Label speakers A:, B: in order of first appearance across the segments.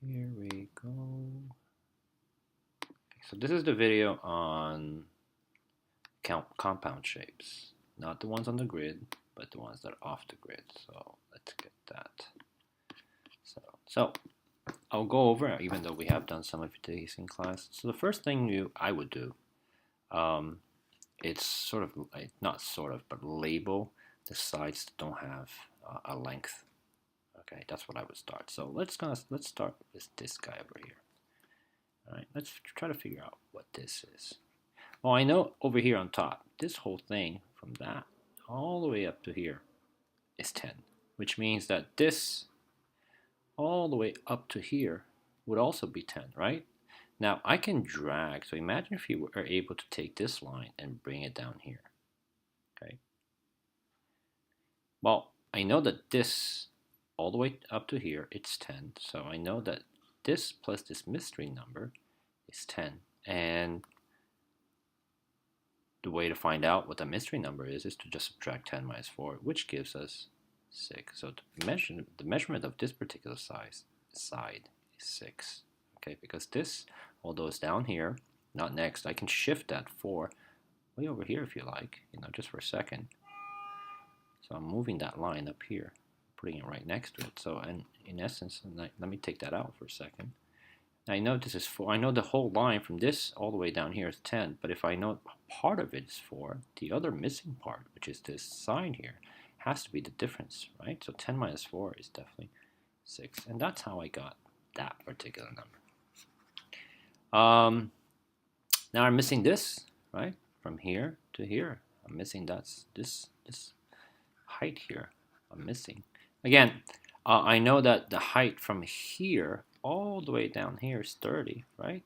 A: Here we go. So this is the video on compound shapes, not the ones on the grid, but the ones that are off the grid. So let's get that. So I'll go over, even though we have done some of these in class. So the first thing I would do, it's sort of, not sort of, but label the sides that don't have a length. Okay, that's what I would start. So let's start with this guy over here. All right, let's try to figure out what this is. Well, I know over here on top, this whole thing from that all the way up to here is 10, which means that this all the way up to here would also be 10, right? Now I can drag, so imagine if you are able to take this line and bring it down here, okay? Well, I know that this all the way up to here, it's 10, so I know that this plus this mystery number is 10, and the way to find out what the mystery number is to just subtract 10 minus 4, which gives us 6. So the measurement of this particular side is 6. Okay, because this, although it's down here, not next, I can shift that 4 way over here if you like, just for a second. So I'm moving that line up here, putting it right next to it. So, and in essence, let me take that out for a second. I know this is 4. I know the whole line from this all the way down here is 10, but if I know part of it is 4, the other missing part, which is this side here, has to be the difference, right? So 10 minus 4 is definitely 6, and that's how I got that particular number. Now I'm missing this, right? From here to here, I'm missing this height here. I'm missing. Again, I know that the height from here all the way down here is 30, right?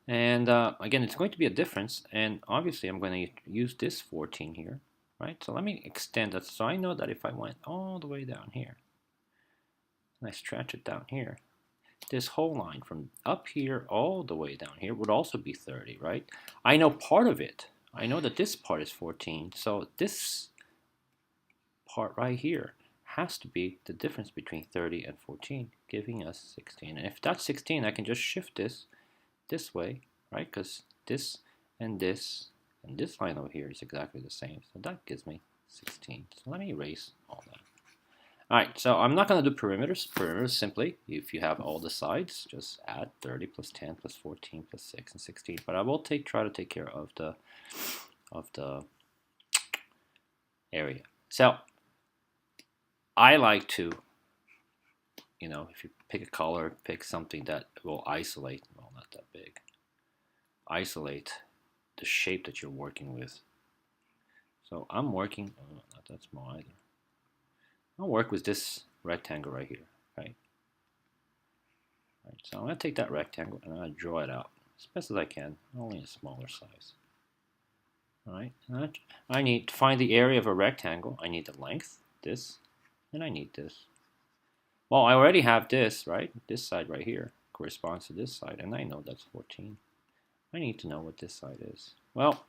A: And again, it's going to be a difference, and obviously I'm going to use this 14 here, right? So let me extend that. So I know that if I went all the way down here, and I stretch it down here, this whole line from up here all the way down here would also be 30, right? I know part of it. I know that this part is 14, so this part right here has to be the difference between 30 and 14, giving us 16. And if that's 16, I can just shift this way, right? Because this and this line over here is exactly the same. So that gives me 16. So let me erase all that. All right, so I'm not going to do perimeters. Perimeters simply, if you have all the sides, just add 30 plus 10 plus 14 plus 6 and 16. But I will try to take care of the area. So I like to, if you pick a color, pick something that will isolate, well, not that big, isolate the shape that you're working with. So I'm working, not that small either. I'll work with this rectangle right here, right? So I'm going to take that rectangle and I'm going to draw it out as best as I can, only a smaller size. All right, I need to find the area of a rectangle. I need the length, this, and I need this. Well, I already have this, right? This side right here corresponds to this side, and I know that's 14. I need to know what this side is. Well,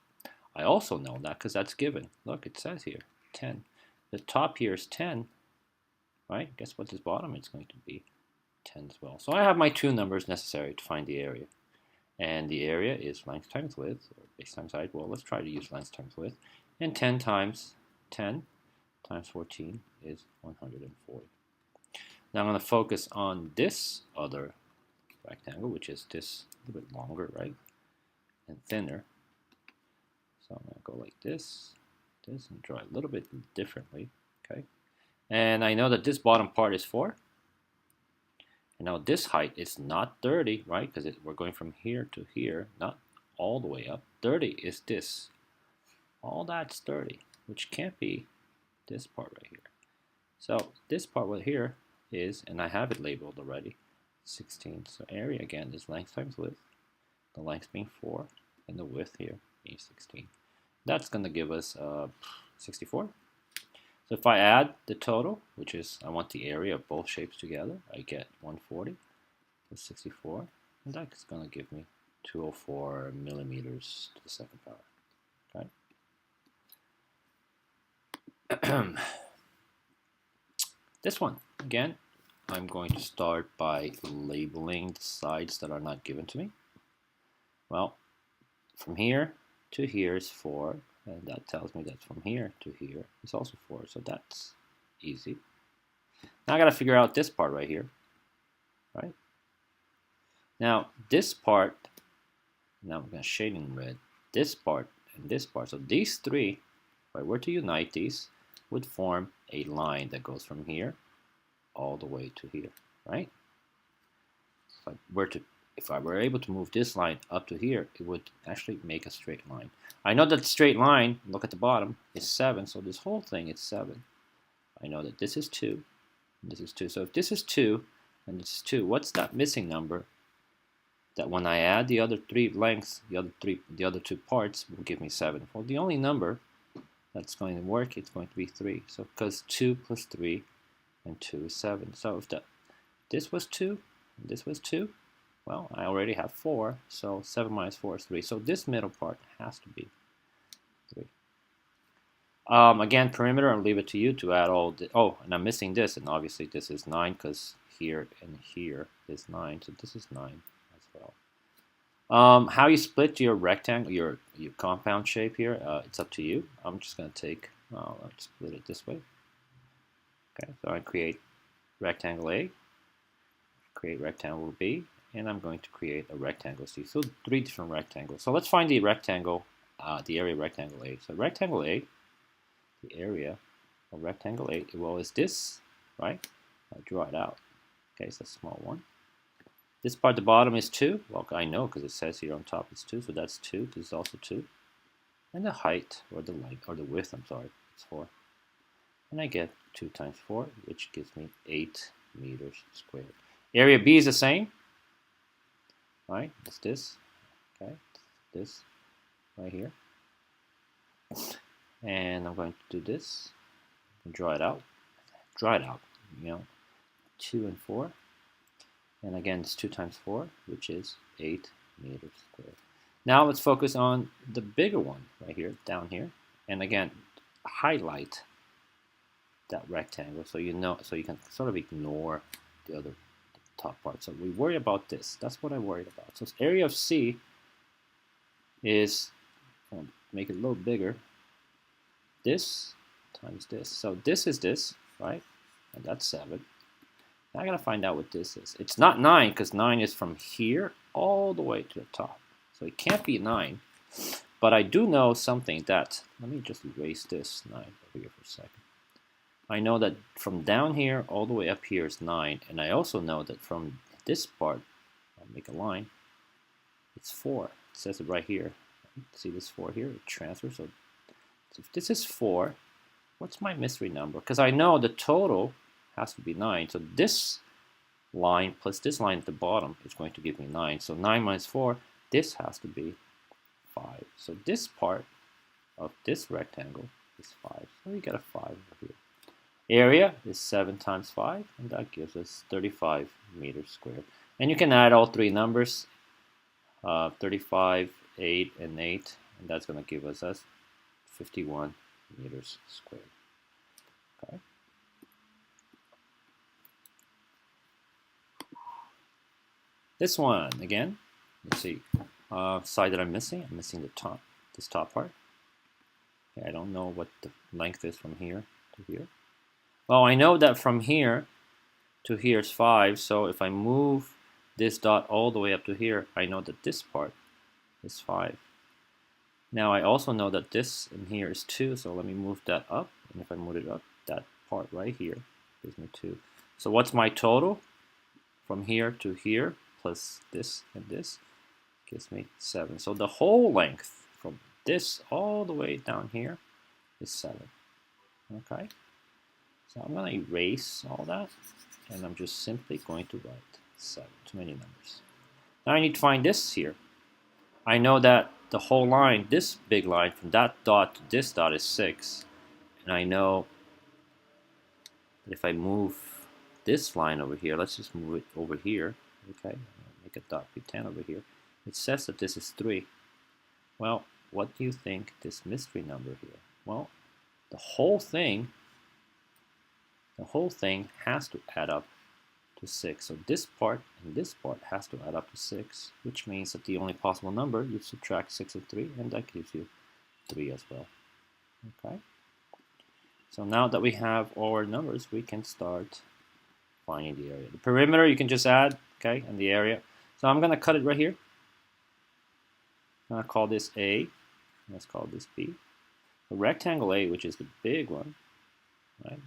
A: I also know that because that's given. Look, it says here, 10. The top here is 10, right? Guess what this bottom is going to be? 10 as well. So I have my two numbers necessary to find the area. And the area is length times width, or base times height. Well, let's try to use length times width. And 10 times 10 times 14 is 140. Now I'm going to focus on this other rectangle, which is this a little bit longer, right? And thinner. So I'm going to go like this, and draw it a little bit differently, okay? And I know that this bottom part is 4. And now this height is not 30, right? Because we're going from here to here, not all the way up. 30 is this. All that's 30, which can't be this part right here. So this part right here is, and I have it labeled already, 16. So area again is length times width. The length being 4, and the width here being 16. That's going to give us 64. So if I add the total, which is, I want the area of both shapes together, I get 140 plus 64, and that's going to give me 204 millimeters to the second power. Okay. This one, again, I'm going to start by labeling the sides that are not given to me. Well, from here to here is 4, and that tells me that from here to here is also 4, so that's easy. Now I got to figure out this part right here, right? Now this part, now I'm going to shade in red, this part and this part. So these three, if I were to unite these, would form a line that goes from here all the way to here, right? If I were able to move this line up to here, it would actually make a straight line. I know that straight line, look at the bottom, is 7, so this whole thing is 7. I know that this is 2, and this is 2. So if this is 2, and this is 2, what's that missing number? That when I add the other 3 lengths, the other 2 parts will give me 7. Well, the only number that's going to work, it's going to be 3. So because 2 plus 3 and 2 is 7. So if this was 2, and this was 2, well, I already have 4, so 7 minus 4 is 3. So this middle part has to be 3. Again, perimeter, I'll leave it to you to add all the... Oh, and I'm missing this, and obviously this is 9 because here and here is 9, so this is 9 as well. How you split your rectangle, your compound shape here, it's up to you. I'm just going to take, let's split it this way. Okay, so I create rectangle A, create rectangle B, and I'm going to create a rectangle C. So 3 different rectangles. So let's find the rectangle, the area of rectangle A. So rectangle A, the area of rectangle A, well, is this, right? I'll draw it out. Okay, so a small one. This part at the bottom is 2. Well, I know because it says here on top it's 2, so that's 2. This is also 2. And the height, or the length, or the width, I'm sorry, it's 4. And I get 2 times 4, which gives me 8 meters squared. Area B is the same. Right, it's this, okay, this right here, and I'm going to do this, draw it out, you know, 2 and 4, and again it's 2 times 4, which is 8 meters squared. Now let's focus on the bigger one right here, down here, and again highlight that rectangle so you know, so you can sort of ignore the other top part. So we worry about this. That's what I worried about. So area of C is, I'll make it a little bigger, this times this. So this is this, right? And that's 7. Now I gotta find out what this is. It's not 9 because 9 is from here all the way to the top. So it can't be 9. But I do know something that, let me just erase this 9 over here for a second. I know that from down here all the way up here is 9, and I also know that from this part, I'll make a line, it's 4. It says it right here. See this 4 here? It transfers. So if this is 4, what's my mystery number? Because I know the total has to be 9. So this line plus this line at the bottom is going to give me 9. So 9 minus 4, this has to be 5. So this part of this rectangle is 5. So we get a 5 over here. Area is 7 times 5, and that gives us 35 meters squared. And you can add all 3 numbers, 35, 8, and 8, and that's going to give us 51 meters squared. Okay. This one, again, let's see, side that I'm missing the top, this top part. Okay, I don't know what the length is from here to here. Well, I know that from here to here is 5, so if I move this dot all the way up to here, I know that this part is 5. Now I also know that this in here is 2, so let me move that up, and if I move it up, that part right here gives me 2. So what's my total? From here to here, plus this and this, gives me 7. So the whole length from this all the way down here is 7. Okay? So I'm going to erase all that, and I'm just simply going to write 7. Too many numbers. Now I need to find this here. I know that the whole line, this big line, from that dot to this dot is 6. And I know that if I move this line over here, let's just move it over here, okay? Make a dot be 10 over here. It says that this is 3. Well, what do you think this mystery number here? Well, the whole thing has to add up to 6. So this part and this part has to add up to 6, which means that the only possible number, you subtract 6 and 3, and that gives you 3 as well. Okay. So now that we have all our numbers, we can start finding the area. The perimeter you can just add, okay, and the area. So I'm going to cut it right here. I'm going to call this A. Let's call this B. The rectangle A, which is the big one, right?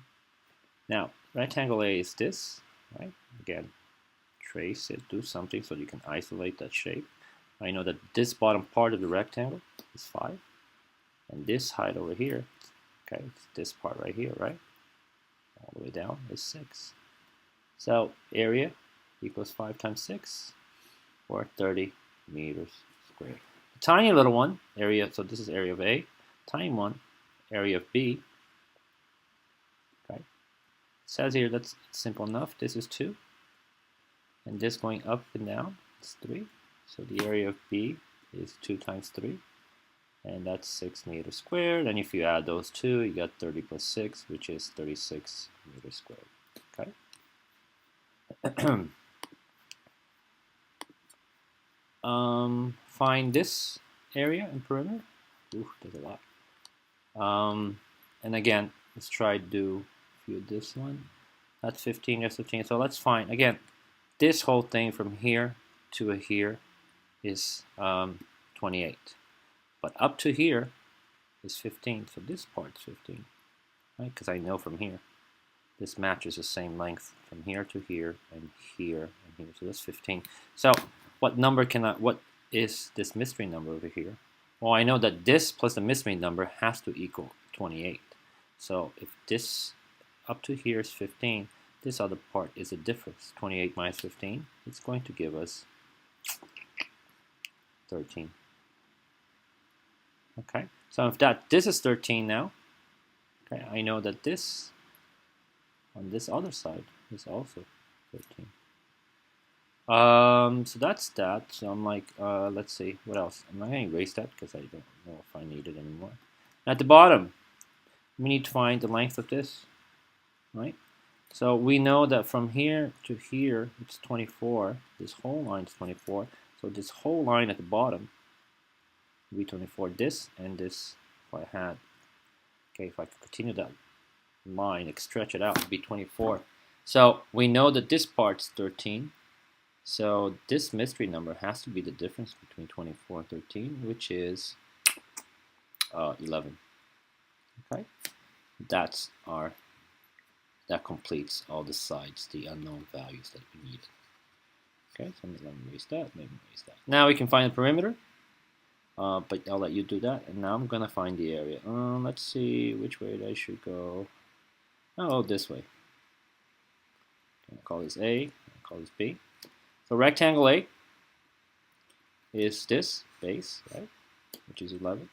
A: Now, rectangle A is this, right? Again, trace it, do something so you can isolate that shape. I know that this bottom part of the rectangle is 5, and this height over here, okay, it's this part right here, right? All the way down is 6. So area equals 5 times 6, or 30 meters squared. The tiny little one, area, so this is area of A. Tiny one, area of B. Okay. It says here that's simple enough. This is 2. And this going up and down is 3. So the area of B is 2 times 3. And that's 6 meters squared. And if you add those two, you got 30 plus 6, which is 36 meters squared. Okay. Find this area and perimeter. Ooh, there's a lot. And again, let's try to do this one. That's 15, that's 15. So let's find, again, this whole thing from here to here is 28. But up to here is 15. So this part's 15, right? Because I know from here, this matches the same length from here to here and here and here. So that's 15. So what number what is this mystery number over here? Well, I know that this plus the mystery number has to equal 28. So if this up to here is 15, this other part is a difference. 28 minus 15, it's going to give us 13. Okay, so if this is 13 now, okay, I know that this on this other side is also 13. So that's that. So I'm like, let's see, what else? I'm not going to erase that because I don't know if I need it anymore. At the bottom, we need to find the length of this, right? So we know that from here to here, it's 24. This whole line is 24. So this whole line at the bottom will be 24. This and this, if I had, okay, if I could continue that line, stretch it out, it would be 24. So we know that this part's 13. So this mystery number has to be the difference between 24 and 13, which is 11. Okay, that completes all the sides, the unknown values that we needed. Okay, so let me erase that. Let me erase that. Now we can find the perimeter, but I'll let you do that. And now I'm gonna find the area. Let's see which way I should go. Oh, this way. I'll call this A. I'll call this B. So rectangle A is this base, right, which is 11,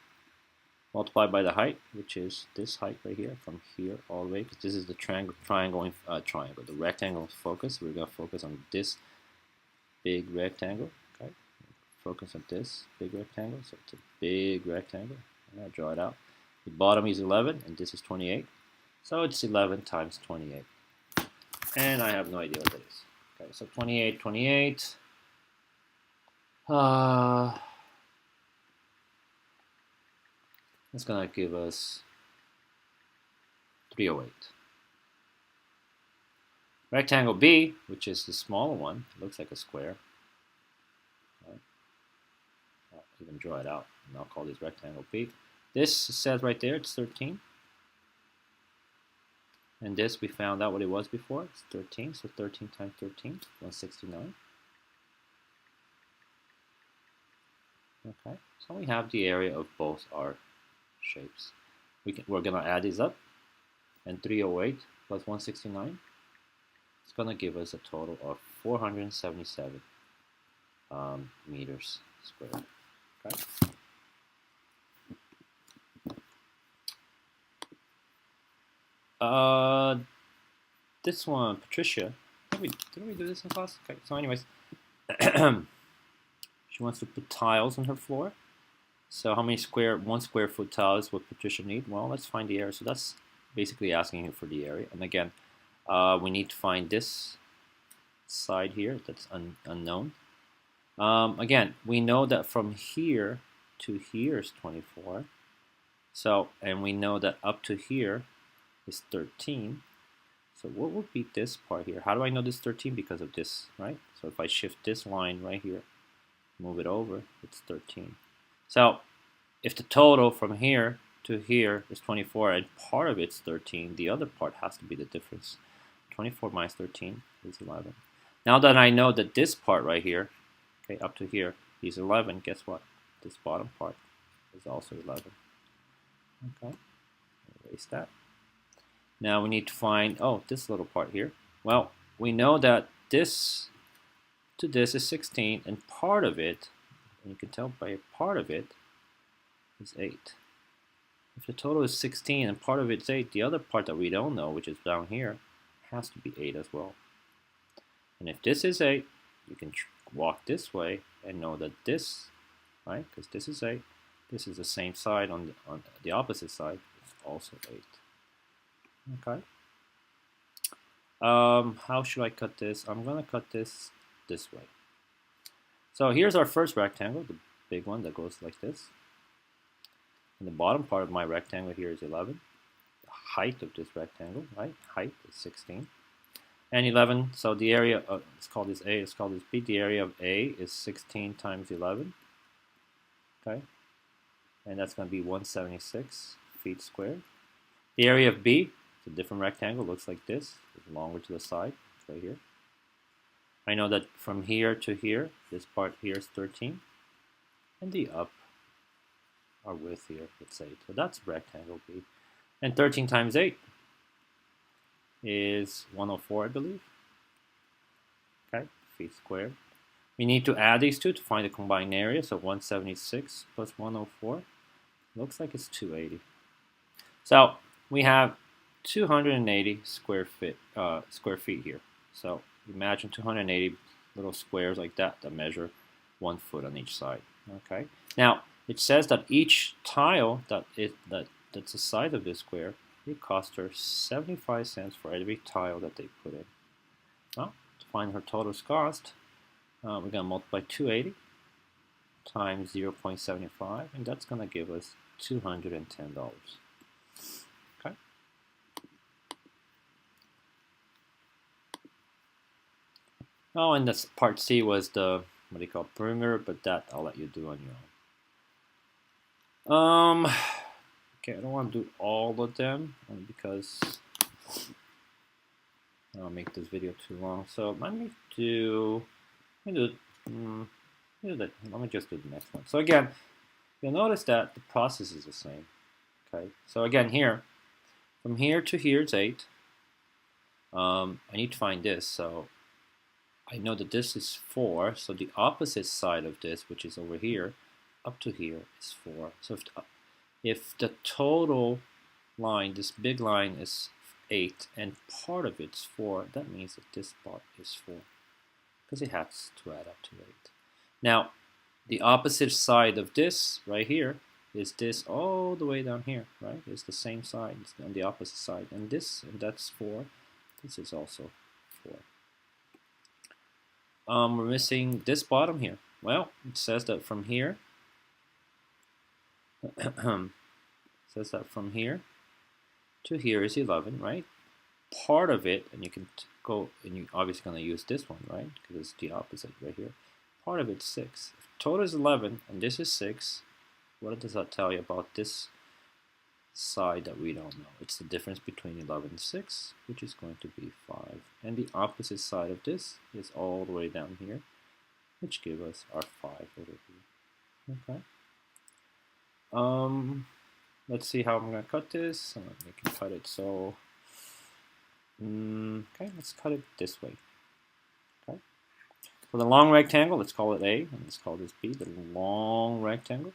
A: multiplied by the height, which is this height right here, from here all the way, because this is the the rectangle focus. We're going to focus on this big rectangle, okay? Focus on this big rectangle, so it's a big rectangle. I'm going to draw it out. The bottom is 11, and this is 28, so it's 11 times 28, and I have no idea what that is. Okay, so 28, 28. It's gonna give us 308. Rectangle B, which is the smaller one, looks like a square. Right. I'll even draw it out, and I'll call this rectangle B. This says right there, it's 13. And this, we found out what it was before. It's 13, so 13 times 13, 169. Okay, so we have the area of both our shapes. We're going to add these up, and 308 plus 169 is going to give us a total of 477 meters squared. Okay. This one, Patricia. Did we do this in class? Okay. So, anyways, she wants to put tiles on her floor. So, how many one square foot tiles would Patricia need? Well, let's find the area. So that's basically asking her for the area. And again, we need to find this side here that's unknown. Again, we know that from here to here is 24. So, and we know that up to here is 13. So what would be this part here? How do I know this 13? Because of this, right? So if I shift this line right here, move it over, it's 13. So if the total from here to here is 24 and part of it's 13, the other part has to be the difference. 24 minus 13 is 11. Now that I know that this part right here, okay, up to here is 11, guess what? This bottom part is also 11. Okay, erase that. Now we need to find, oh, this little part here. Well, we know that this to this is 16, and part of it, and you can tell by part of it, is 8. If the total is 16 and part of it's 8, the other part that we don't know, which is down here, has to be 8 as well. And if this is 8, you can walk this way and know that this, right, because this is 8, this is the same side on the opposite side, it's also 8. Okay. How should I cut this? I'm going to cut this way. So here's our first rectangle, the big one that goes like this. And the bottom part of my rectangle here is 11. The height of this rectangle, right? Height is 16. And 11, so the area, let's call this A, let's call this B. The area of A is 16 times 11. Okay. And that's going to be 176 feet squared. The area of B, it's a different rectangle, looks like this. It's longer to the side, it's right here. I know that from here to here, this part here is 13. And the up, our width here, it's 8. So that's rectangle B. And 13 times 8 is 104, I believe. Okay, feet squared. We need to add these two to find the combined area. So 176 plus 104 looks like it's 280. So we have 280 square feet here. So imagine 280 little squares like that measure 1 foot on each side. Okay. Now it says that each tile that's the side of this square, it cost her 75 cents for every tile that they put in. Well, to find her total cost, we're going to multiply 280 times 0.75, and that's going to give us $210. Okay. Oh, and this part C was the, what do you call, perimeter, but that I'll let you do on your own. Okay, I don't want to do all of them because I'll make this video too long. So let me just do the next one. So again, you'll notice that the process is the same. Okay, so again here, from here to here is 8. I need to find this, so I know that this is 4. So the opposite side of this, which is over here, up to here is 4. So if the total line, this big line, is 8 and part of it's 4, that means that this part is 4 because it has to add up to 8. Now, the opposite side of this right here is this all the way down here, right? It's the same side, it's on the opposite side, and that's 4. This is also 4. We're missing this bottom here. Well, it says that from here. Says that from here to here is 11, right? Part of it, and you can go, and you're obviously going to use this one, right? Because it's the opposite right here. Part of it's 6. If total is 11, and this is 6, what does that tell you about this side that we don't know? It's the difference between 11 and 6, which is going to be 5. And the opposite side of this is all the way down here, which gives us our 5 over here. Okay. Let's see how I'm going to cut this. We can cut it so, okay, let's cut it this way. Okay. For the long rectangle, let's call it A, and let's call this B, the long rectangle.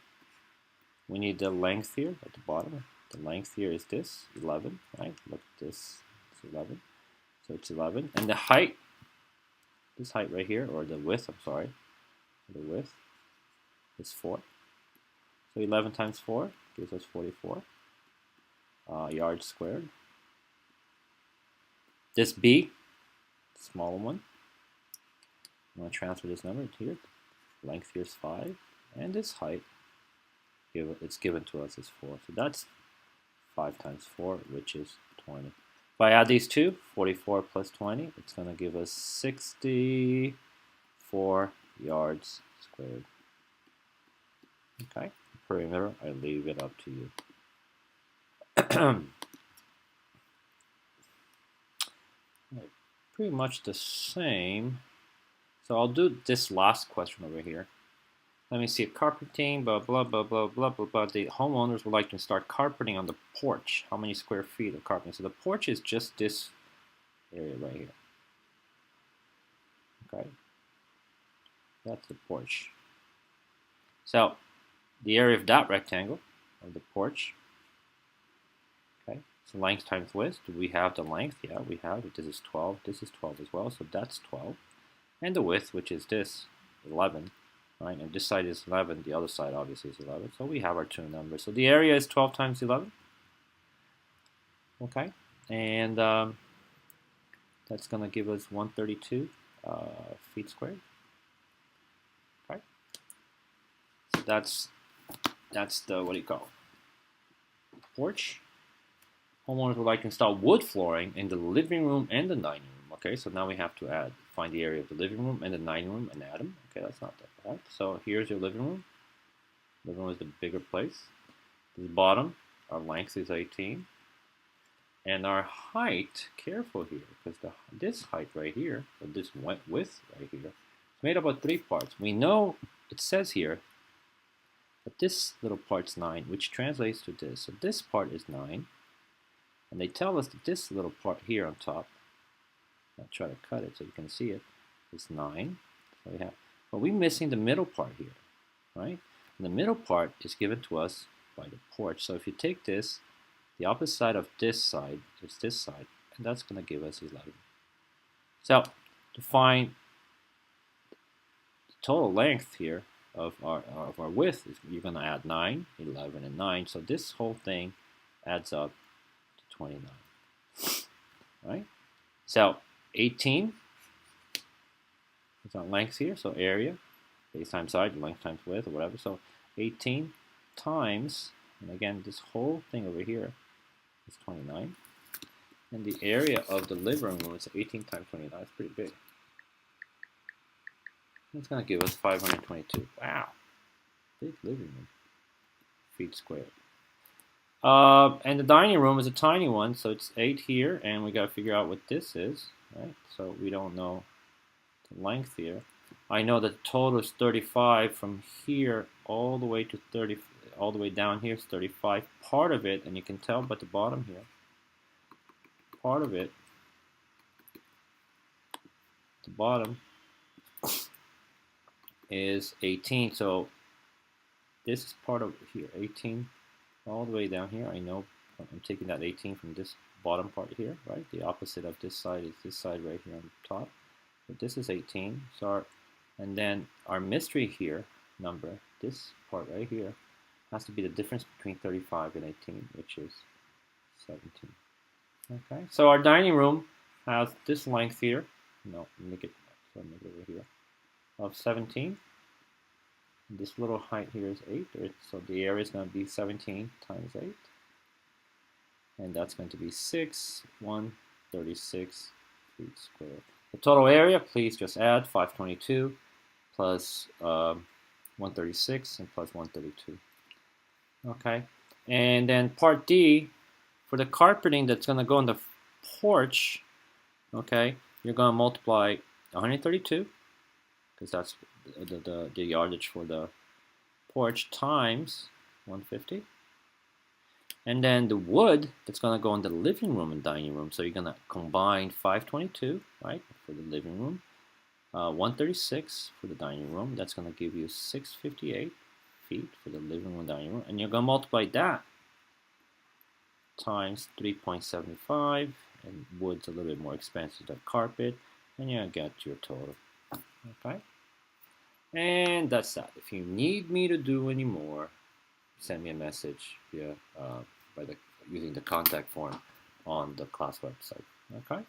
A: We need the length here at the bottom. The length here is this, 11, right? Look at this, it's 11. So it's 11. And the height, this height right here, or the width, I'm sorry, the width is 4. So 11 times 4 gives us 44 yards squared. This B, smaller one, I'm going to transfer this number here. Length here is 5, and this height, it's given to us is 4. So that's 5 times 4, which is 20. If I add these two, 44 plus 20, it's going to give us 64 yards squared. Okay, perimeter, I leave it up to you. Pretty much the same. So I'll do this last question over here. Let me see, carpeting, blah, blah, blah, blah, blah, blah, blah. The homeowners would like to start carpeting on the porch. How many square feet of carpeting? So the porch is just this area right here. Okay, that's the porch. So the area of that rectangle, of the porch, okay, so length times width. Do we have the length? Yeah, we have it. This is 12. This is 12 as well, so that's 12. And the width, which is this, 11. Right, and this side is 11, the other side obviously is 11. So we have our two numbers. So the area is 12 times 11. Okay, and that's going to give us 132 feet squared. Okay, so that's the, what do you call it? Porch. Homeowners would like to install wood flooring in the living room and the dining room. Okay, so now we have to find the area of the living room and the dining room and add them. Okay, that's not that bad. So here's your living room. Living room is the bigger place. This bottom, our length is 18. And our height, careful here, because this height right here, or this width right here, is made up of 3 parts. We know it says here that this little part's 9, which translates to this. So this part is 9. And they tell us that this little part here on top, I'll try to cut it so you can see it, is 9. So we have, but we're missing the middle part here, right? And the middle part is given to us by the porch. So if you take this, the opposite side of this side is this side, and that's going to give us 11. So to find the total length here of our width, you're going to add 9, 11, and 9. So this whole thing adds up to 29. Right? So 18 is our length here, so area, base times height, length times width, or whatever. So 18 times, and again, this whole thing over here is 29. And the area of the living room is 18 times 29. That's pretty big. It's going to give us 522. Wow. Big living room. Feet squared. And the dining room is a tiny one, so it's 8 here, and we got to figure out what this is, right? So we don't know the length here. I know that the total is 35 from here all the way to 30, all the way down here is 35. Part of it, and you can tell by the bottom here, part of it, the bottom is 18. So this is part of here, 18 all the way down here. I know I'm taking that 18 from this bottom part here, right? The opposite of this side is this side right here on top. But this is 18. So and then our mystery here number, this part right here, has to be the difference between 35 and 18, which is 17. Okay, so our dining room has this length here. No, make it over here of 17. This little height here is 8, so the area is going to be 17 times 8. And that's going to be 136 feet squared. The total area, please just add 522 plus 136 and plus 132. Okay, and then part D, for the carpeting that's going to go on the porch, okay, you're going to multiply 132, because that's the yardage for the porch, times 150. And then the wood that's going to go in the living room and dining room, so you're going to combine 522, right, for the living room, 136 for the dining room. That's going to give you 658 feet for the living room and dining room. And you're going to multiply that times 3.75, and wood's a little bit more expensive than carpet, and you're going to get your total. Okay? And that's that. If you need me to do any more, send me a message via using the contact form on the class website. Okay?